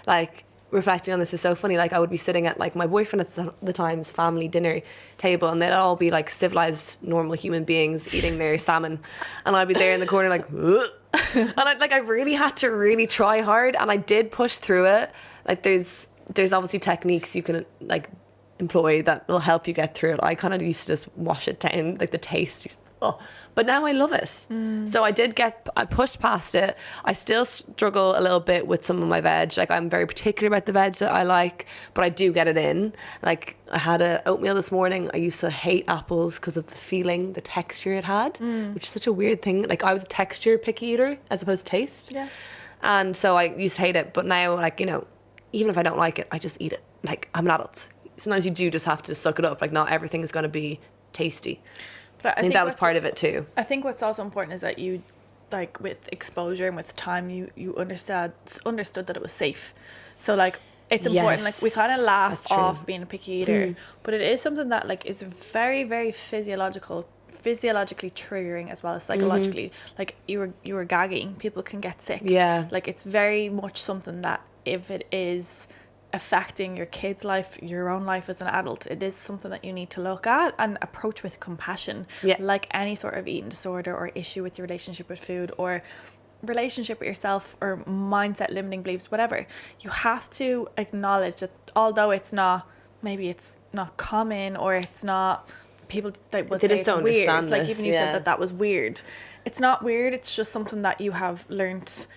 Like, reflecting on this is so funny. Like, I would be sitting at, like, my boyfriend at the time's family dinner table, and they'd all be like civilized, normal human beings eating their salmon, and I'd be there in the corner like, and I really had to really try hard, and I did push through it. Like, there's obviously techniques you can, like, employ that will help you get through it. I kind of used to just wash it down, like the taste. But now I love it. So I pushed past it. I still struggle a little bit with some of my veg. Like, I'm very particular about the veg that I like, but I do get it in. Like, I had a oatmeal this morning. I used to hate apples because of the feeling, the texture it had, which is such a weird thing. Like, I was a texture picky eater as opposed to taste. Yeah. And so I used to hate it. But now, like, you know, even if I don't like it, I just eat it. Like, I'm an adult. Sometimes you do just have to suck it up. Like, not everything is going to be tasty. But I think that was part of it too. I think what's also important is that you, like, with exposure and with time, you understood that it was safe. So, like, it's important. Like, we kind of laugh off being a picky eater, but it is something that, like, is very, very physiologically triggering as well as psychologically. Like, you were gagging, people can get sick. Yeah. Like, it's very much something that if it is affecting your kid's life, your own life as an adult, it is something that you need to look at and approach with compassion. Like any sort of eating disorder or issue with your relationship with food or relationship with yourself or mindset, limiting beliefs, whatever. You have to acknowledge that although it's not common, or it's not, people that would say it's weird, like even you said that was weird. It's not weird, it's just something that you have learnt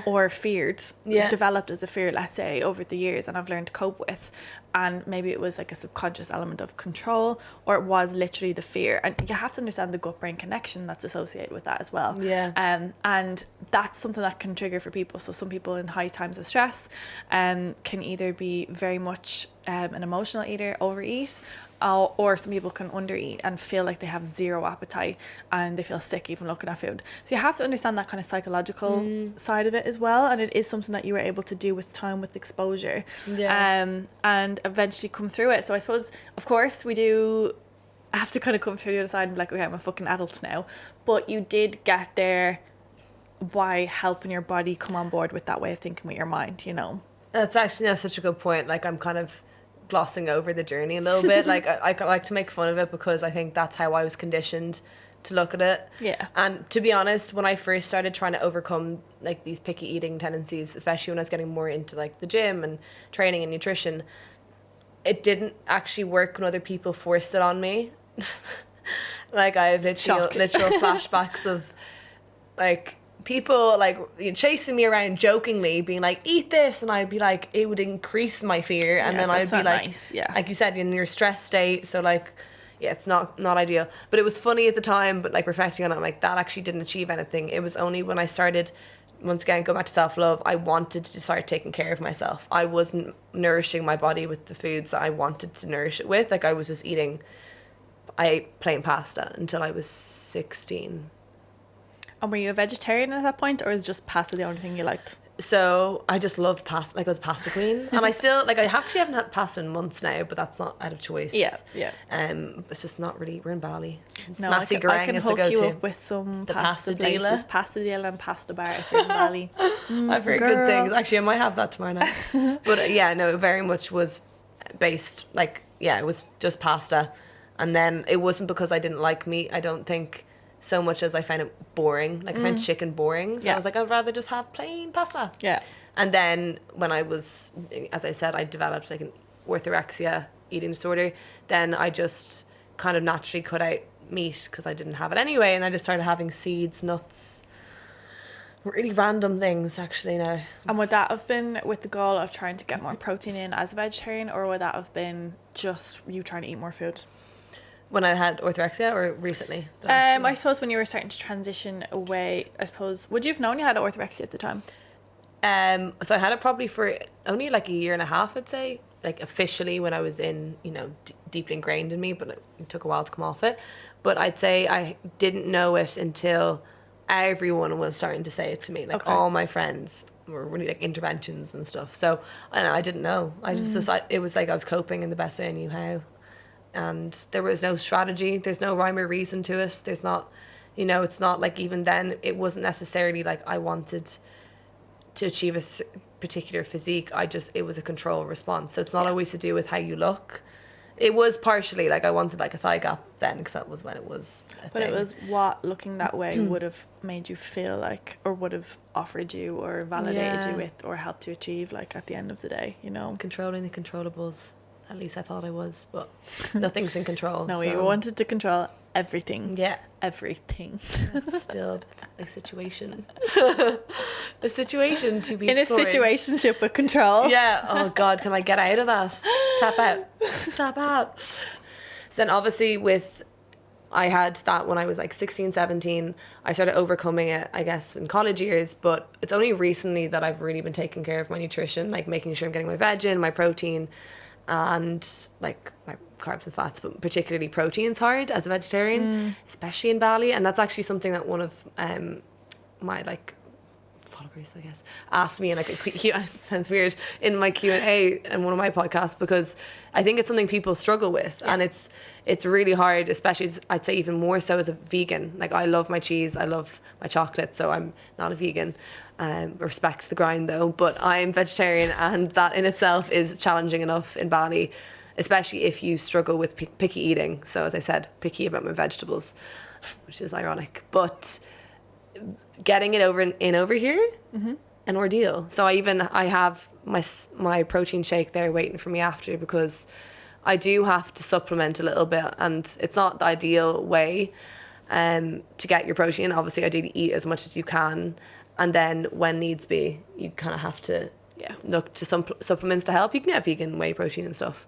or feared, developed as a fear, let's say, over the years, and I've learned to cope with. And maybe it was like a subconscious element of control, or it was literally the fear. And you have to understand the gut-brain connection that's associated with that as well. And that's something that can trigger for people. So some people in high times of stress can either be very much an emotional eater, overeat, or some people can undereat and feel like they have zero appetite and they feel sick even looking at food. So you have to understand that kind of psychological side of it as well, and it is something that you were able to do with time, with exposure, and eventually come through it. So I suppose, of course, we do have to kind of come through the other side and be like, okay, I'm a fucking adult now, but you did get there by helping your body come on board with that way of thinking with your mind, you know. That's such a good point. Like, I'm kind of glossing over the journey a little bit. Like, I like to make fun of it because I think that's how I was conditioned to look at it. And to be honest, when I first started trying to overcome like these picky eating tendencies, especially when I was getting more into like the gym and training and nutrition, it didn't actually work when other people forced it on me. Like, I have literal flashbacks of like people like chasing me around jokingly being like, eat this, and I'd be like, it would increase my fear, and then I'd be like, like you said, in your stress state, so like, it's not ideal. But it was funny at the time, but like reflecting on it, I'm like, that actually didn't achieve anything. It was only when I started, once again, go back to self-love, I wanted to start taking care of myself. I wasn't nourishing my body with the foods that I wanted to nourish it with. Like, I was just eating, I ate plain pasta until I was 16. And were you a vegetarian at that point, or is just pasta the only thing you liked? So I just loved pasta. Like, I was a pasta queen, and I still like. I actually haven't had pasta in months now, but that's not out of choice. It's just not really. We're in Bali. No, I can hook you up with some pasta places. Pasta deal and pasta bar if you're in Bali. I've heard good things. Actually, I might have that tomorrow night. But no, it very much was based like it was just pasta, and then it wasn't because I didn't like meat. I don't think. So much as I found it boring. Like, I found chicken boring. So I was like, I'd rather just have plain pasta. And then when I was, as I said, I developed like an orthorexia eating disorder. Then I just kind of naturally cut out meat because I didn't have it anyway. And I just started having seeds, nuts, really random things actually now. And would that have been with the goal of trying to get more protein in as a vegetarian, or would that have been just you trying to eat more food? When I had orthorexia, or recently? I suppose when you were starting to transition away, I suppose, would you have known you had orthorexia at the time? So I had it probably for only like a year and a half, I'd say, like officially when I was in, deeply ingrained in me, but it took a while to come off it. But I'd say I didn't know it until everyone was starting to say it to me. Like, all my friends were really like interventions and stuff. So I didn't know. I just it was like I was coping in the best way I knew how. And there was no strategy. There's no rhyme or reason to it. There's not, it's not like even then, it wasn't necessarily like I wanted to achieve a particular physique. It was a control response. So it's not always to do with how you look. It was partially like I wanted like a thigh gap then, because that was when it was a thing. It was what looking that way would have made you feel like, or would have offered you or validated you with, or helped you achieve, like, at the end of the day, Controlling the controllables. At least I thought I was, but nothing's in control. No, you wanted to control everything. Yeah. Everything. That's still a situation. A situation to be in explored. A situationship with control. Yeah. Oh, God, can I get out of that? Tap out. Tap out. So then obviously I had that when I was like 16, 17. I started overcoming it, I guess, in college years, but it's only recently that I've really been taking care of my nutrition, like making sure I'm getting my veg in, my protein, and like my carbs and fats, but particularly protein's hard as a vegetarian, especially in Bali. And that's actually something that one of my like followers, I guess, asked me in like it sounds weird, in my Q&A in one of my podcasts, because I think it's something people struggle with, and it's really hard, especially I'd say even more so as a vegan. Like, I love my cheese, I love my chocolate, so I'm not a vegan. Respect the grind though, but I'm vegetarian, and that in itself is challenging enough in Bali, especially if you struggle with picky eating. So as I said, picky about my vegetables, which is ironic, but getting it over here, an ordeal. So I have my protein shake there waiting for me after, because I do have to supplement a little bit, and it's not the ideal way to get your protein. Obviously, ideally eat as much as you can, and then when needs be, you kind of have to look to some supplements to help. You can get vegan whey protein and stuff,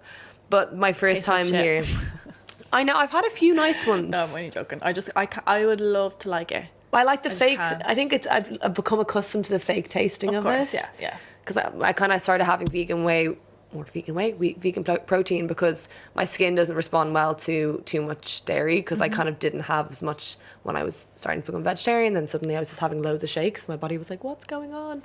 but my first time here, I know I've had a few nice ones. No, I'm only joking. I would love to like it. I like the fake. I think I've become accustomed to the fake tasting of it. Yeah. Because I kind of started having vegan protein, because my skin doesn't respond well to too much dairy, because I kind of didn't have as much when I was starting to become vegetarian. Then suddenly I was just having loads of shakes. My body was like, what's going on?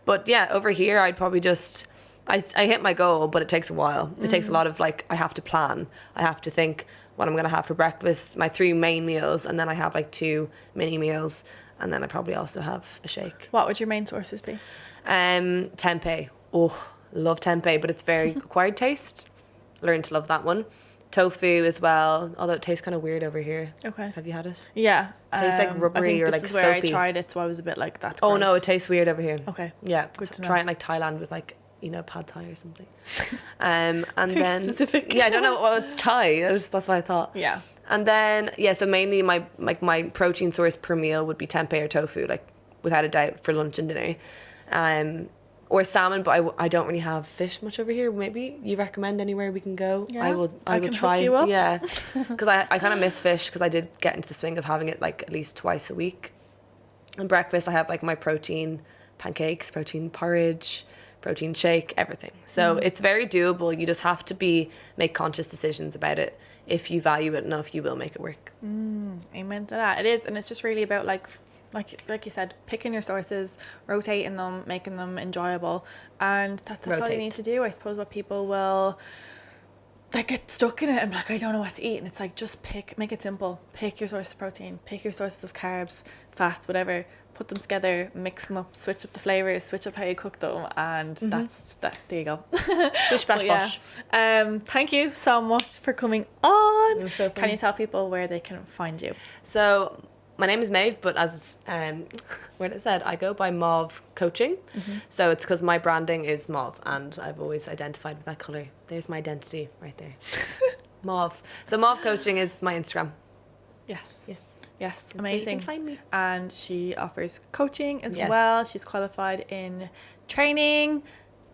But yeah, over here I'd probably just, I hit my goal, but it takes a while. It takes a lot of, like, I have to plan. I have to think what I'm going to have for breakfast, my 3 main meals, and then I have like 2 mini meals, and then I probably also have a shake. What would your main sources be? Tempeh. Oh, love tempeh, but it's very acquired taste. Learned to love that one. Tofu as well, although it tastes kind of weird over here. Okay. Have you had it? Yeah. Tastes like rubbery or like soapy. This is where I tried it, so I was a bit like, that's gross. Oh no, it tastes weird over here. Okay. Yeah. Good to know. Try it in like Thailand with like, you know, pad thai or something. And very then specific. Yeah, I don't know. Well, it's Thai. That's what I thought. Yeah. And then so mainly my protein source per meal would be tempeh or tofu, like without a doubt, for lunch and dinner, or salmon. But I don't really have fish much over here. Maybe you recommend anywhere we can go? Yeah, I will try. Hook you up. Yeah, because I kind of miss fish, because I did get into the swing of having it like at least twice a week. And breakfast, I have like my protein pancakes, protein porridge, protein shake, everything. So it's very doable. You just have to make conscious decisions about it. If you value it enough, you will make it work. Amen to that. It is, and it's just really about like you said, picking your sources, rotating them, making them enjoyable, and that's all you need to do. I suppose what people will like get stuck in it and like, I don't know what to eat, and it's like, just make it simple. Pick your sources of protein, pick your sources of carbs, fats, whatever. Put them together, mix them up, switch up the flavors, switch up how you cook them, and that's that. There you go. Bish bash bosh. Thank you so much for coming on. It was so fun. Can you tell people where they can find you? So my name is Meadhbh, but as what it said, I go by Mauve Coaching. So it's because my branding is mauve, and I've always identified with that colour. There's my identity right there. Mauve. So Mauve Coaching is my Instagram. Yes, amazing. You can find me. And she offers coaching as well. She's qualified in training,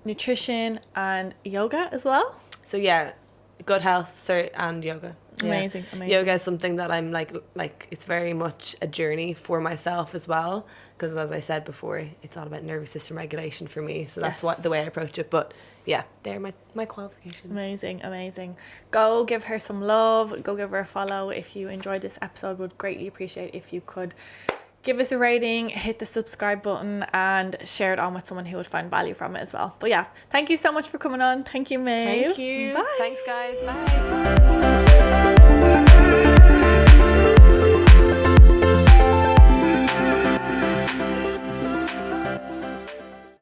nutrition, and yoga as well. So yeah, gut health cert and yoga. Amazing. Yoga is something that I'm like it's very much a journey for myself as well, because as I said before, it's all about nervous system regulation for me. So that's the way I approach it. But yeah, they're my qualifications. Amazing. Go give her some love. Go give her a follow. If you enjoyed this episode, would greatly appreciate if you could give us a rating, hit the subscribe button, and share it on with someone who would find value from it as well. But yeah, thank you so much for coming on. Thank you, Meadhbh. Thank you. Bye. Thanks, guys. Bye.